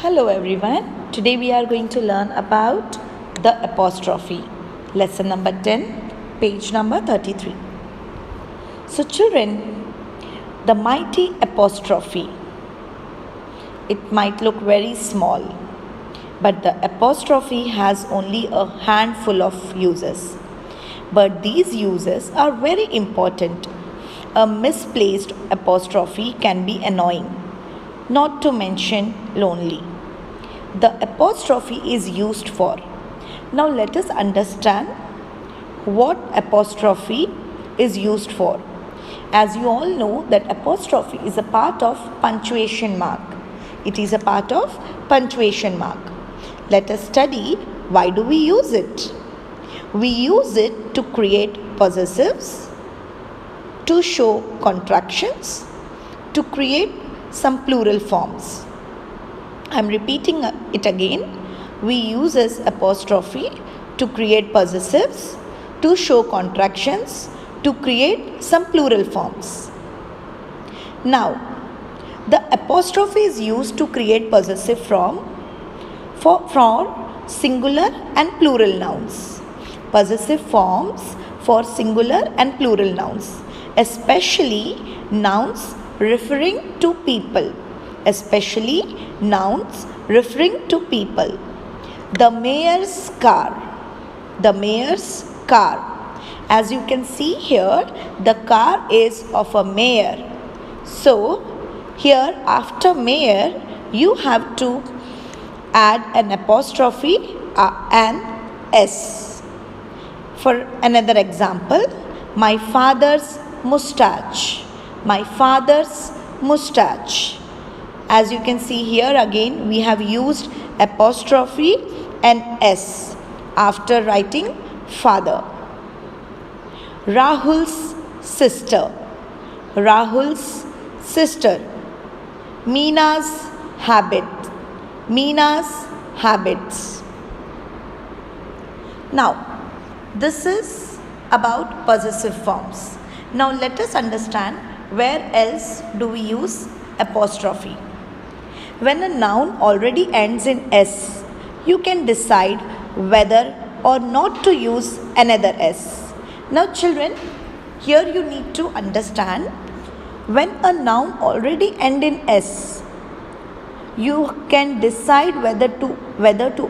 Hello everyone. Today we are going to learn about the apostrophe. Lesson number 10, page number 33. So children, the mighty apostrophe. It might look very small, but the apostrophe has only a handful of uses. But these uses are very important. A misplaced apostrophe can be annoying, not to mention lonely. The apostrophe is used for. Now let us understand what apostrophe is used for. As you all know that apostrophe is a part of punctuation mark. It is a part of punctuation mark. Let us study why do we use it. We use it to create possessives, to show contractions, to create some plural forms. I am repeating it again. We use this apostrophe to create possessives, to show contractions, to create some plural forms. Now, the apostrophe is used to create possessive for singular and plural nouns. Possessive forms for singular and plural nouns, especially nouns referring to people. Especially nouns referring to people. The mayor's car. The mayor's car. As you can see here, the car is of a mayor. So, here after mayor, you have to add an apostrophe and S. For another example, my father's mustache. My father's mustache. As you can see here again, we have used apostrophe and S after writing father. Rahul's sister. Rahul's sister. Meena's habit. Meena's habits. Now, this is about possessive forms. Now, let us understand where else do we use apostrophe. When a noun already ends in S, you can decide whether or not to use another S. Now children, here you need to understand when a noun already ends in S, you can decide whether to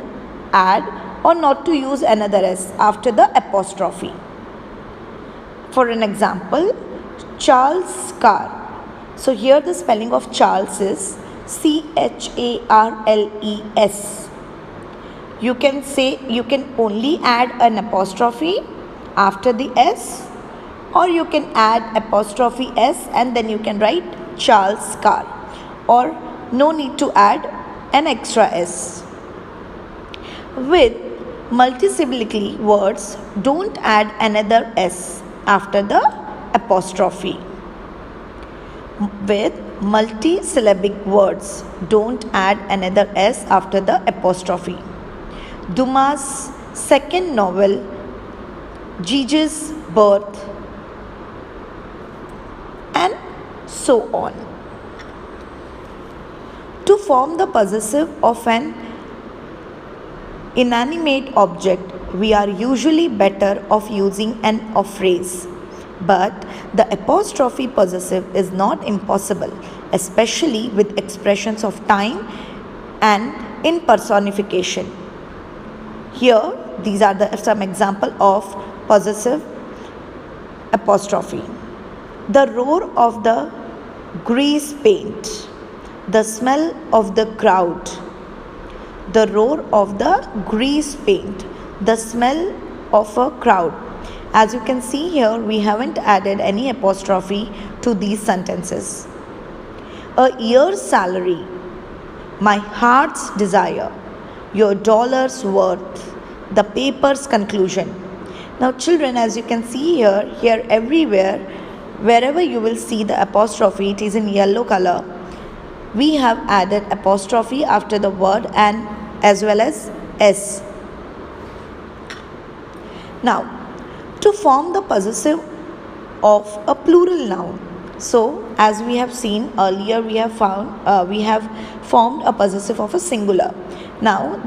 add or not to use another S after the apostrophe. For an example, Charles' car. So here the spelling of Charles is Charles. You can only add an apostrophe after the S, or you can add apostrophe S and then you can write Charles' car, or no need to add an extra S. With multisyllabic words, don't add another S after the apostrophe. With multisyllabic words, don't add another S after the apostrophe. Dumas' second novel, Gigi's birth, and so on. To form the possessive of an inanimate object, we are usually better off using an of phrase. But the apostrophe possessive is not impossible, especially with expressions of time and in personification. Here, these are some example of possessive apostrophe. The roar of the grease paint. The smell of the crowd. The roar of the grease paint. The smell of a crowd. As you can see here, we haven't added any apostrophe to these sentences. A year's salary. My heart's desire. Your dollar's worth. The paper's conclusion. Now children, as you can see here everywhere, wherever you will see the apostrophe, it is in yellow color. We have added apostrophe after the word and as well as S. Now, to form the possessive of a plural noun. So, as we have seen earlier, we have formed a possessive of a singular. Now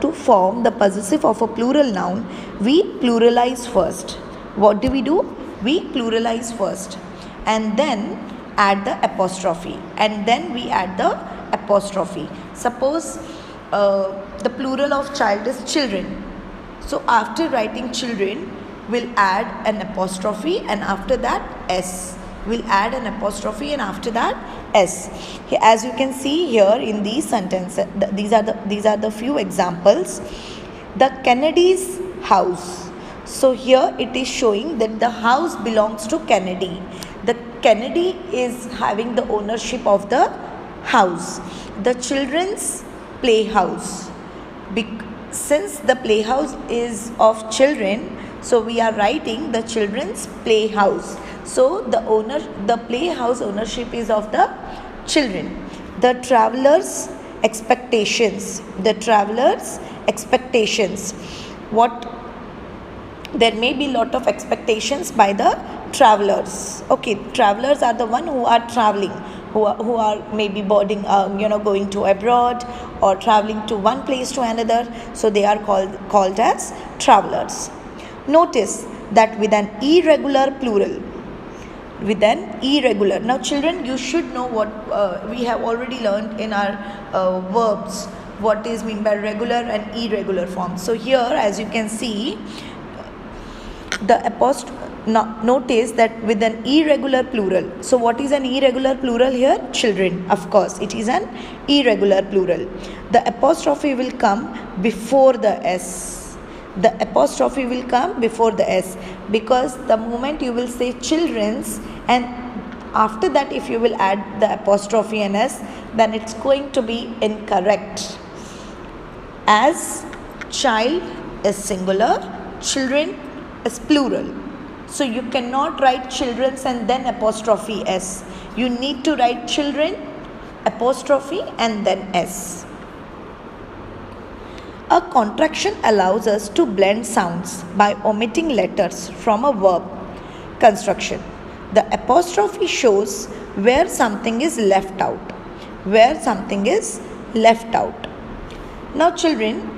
to form the possessive of a plural noun, we pluralize first. What do? We pluralize first and then add the apostrophe, and then we add the apostrophe. Suppose the plural of child is children. So after writing children, we'll add an apostrophe, and after that S. We'll add an apostrophe, and after that S. As you can see here in these sentences, these are the few examples. The Kennedy's house. So here it is showing that the house belongs to Kennedy. The Kennedy is having the ownership of the house. The children's playhouse. Since the playhouse is of children, so we are writing the children's playhouse. So the playhouse ownership is of the children. The travelers' expectations. The travelers' expectations. There may be lot of expectations by the travelers. Okay, travelers are the one who are traveling, who are maybe boarding, going to abroad or traveling to one place to another. So they are called as travelers. Notice that with an irregular plural. With an irregular. Now children, you should know what we have already learned in our verbs. What is meant by regular and irregular forms. So here, as you can see, notice that with an irregular plural. So what is an irregular plural here? Children. Of course, it is an irregular plural. The apostrophe will come before the S. The apostrophe will come before the S, because the moment you will say children's, and after that if you will add the apostrophe and S, then it's going to be incorrect, as child is singular, children is plural. So you cannot write children's and then apostrophe S. You need to write children, apostrophe and then S. A contraction allows us to blend sounds by omitting letters from a verb construction. The apostrophe shows where something is left out. Where something is left out. Now children,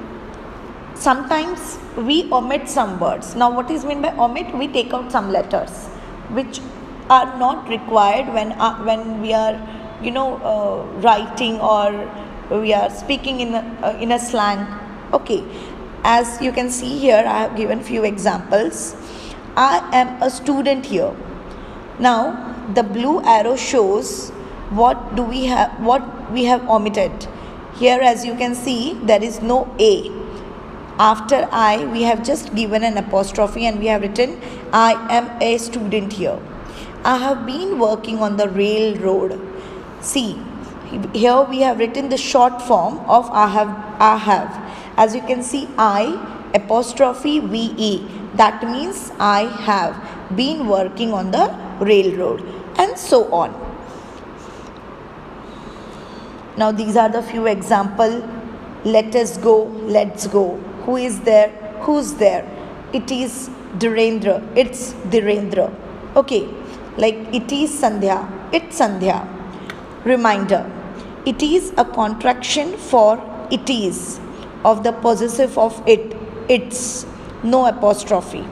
sometimes we omit some words. Now what is meant by omit? We take out some letters which are not required when we are writing or we are speaking in a slang. Okay, as you can see here, I have given few examples. I am a student here. Now the blue arrow shows what we have omitted. Here, as you can see, there is no A. After I, we have just given an apostrophe and we have written I am a student here. I have been working on the railroad. See, here we have written the short form of I have. As you can see, I apostrophe VE. That means I have been working on the railroad, and so on. Now these are the few examples. Let us go, let's go. Who is there? Who's there? It is Dhirendra. It's Dhirendra. Okay. Like it is Sandhya. It's Sandhya. Reminder. It is a contraction for it is, of the possessive of it. It's. No apostrophe.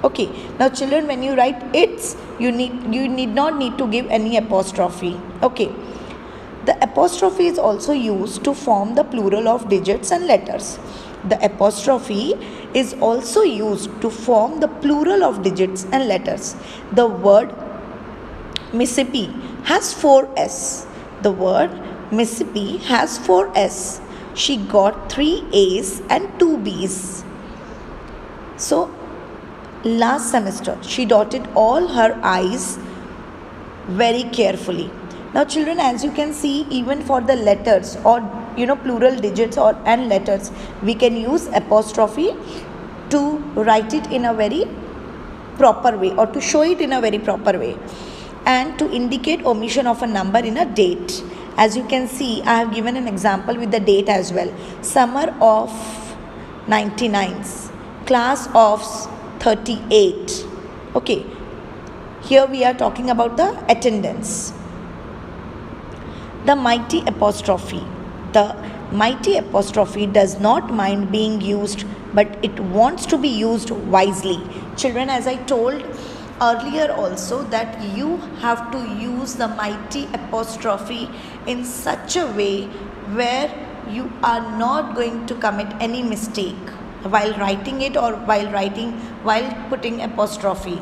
Okay. Now children, when you write it's, you need not need to give any apostrophe. Okay. The apostrophe is also used to form the plural of digits and letters. The apostrophe is also used to form the plural of digits and letters. The word Mississippi has 4 S. The word Mississippi has 4 S. She got 3 A's and 2 B's. So, last semester, she dotted all her I's very carefully. Now children, as you can see, even for the letters or plural digits and letters, we can use apostrophe to write it in a very proper way or to show it in a very proper way, and to indicate omission of a number in a date. As you can see, I have given an example with the date as well. Summer of 99s, class of 38. Okay, Here we are talking about the attendance. The mighty apostrophe. The mighty apostrophe does not mind being used, but it wants to be used wisely. Children, as I told earlier also, that you have to use the mighty apostrophe in such a way where you are not going to commit any mistake while writing it or while putting apostrophe.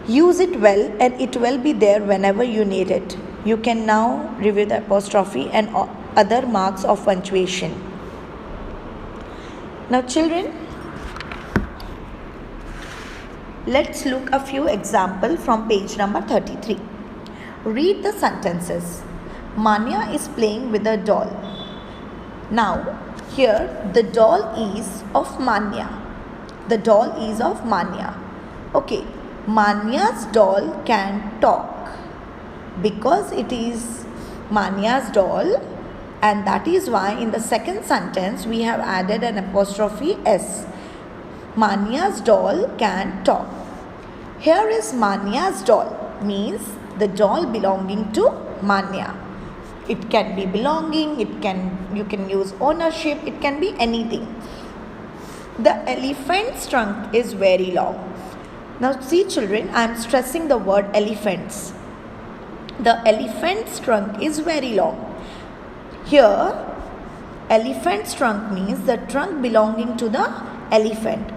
Use it well and it will be there whenever you need it. You can now review the apostrophe and other marks of punctuation. Now children, let's look a few examples from page number 33. Read the sentences. Manya is playing with a doll. Now here the doll is of Manya. The doll is of Manya. Okay. Manya's doll can talk because it is Manya's doll, and that is why in the second sentence we have added an apostrophe S. Manya's doll can talk. Here is Manya's doll, means the doll belonging to Manya. It can be belonging, you can use ownership, it can be anything. The elephant's trunk is very long. Now see children, I am stressing the word elephants. The elephant's trunk is very long. Here, elephant's trunk means the trunk belonging to the elephant.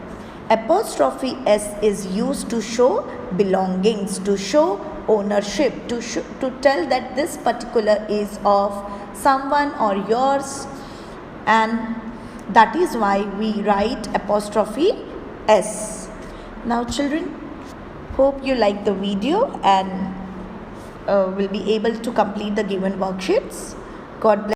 Apostrophe S is used to show belongings, to show ownership, to tell that this particular is of someone or yours, and that is why we write apostrophe S. Now children, hope you like the video and will be able to complete the given worksheets. God bless.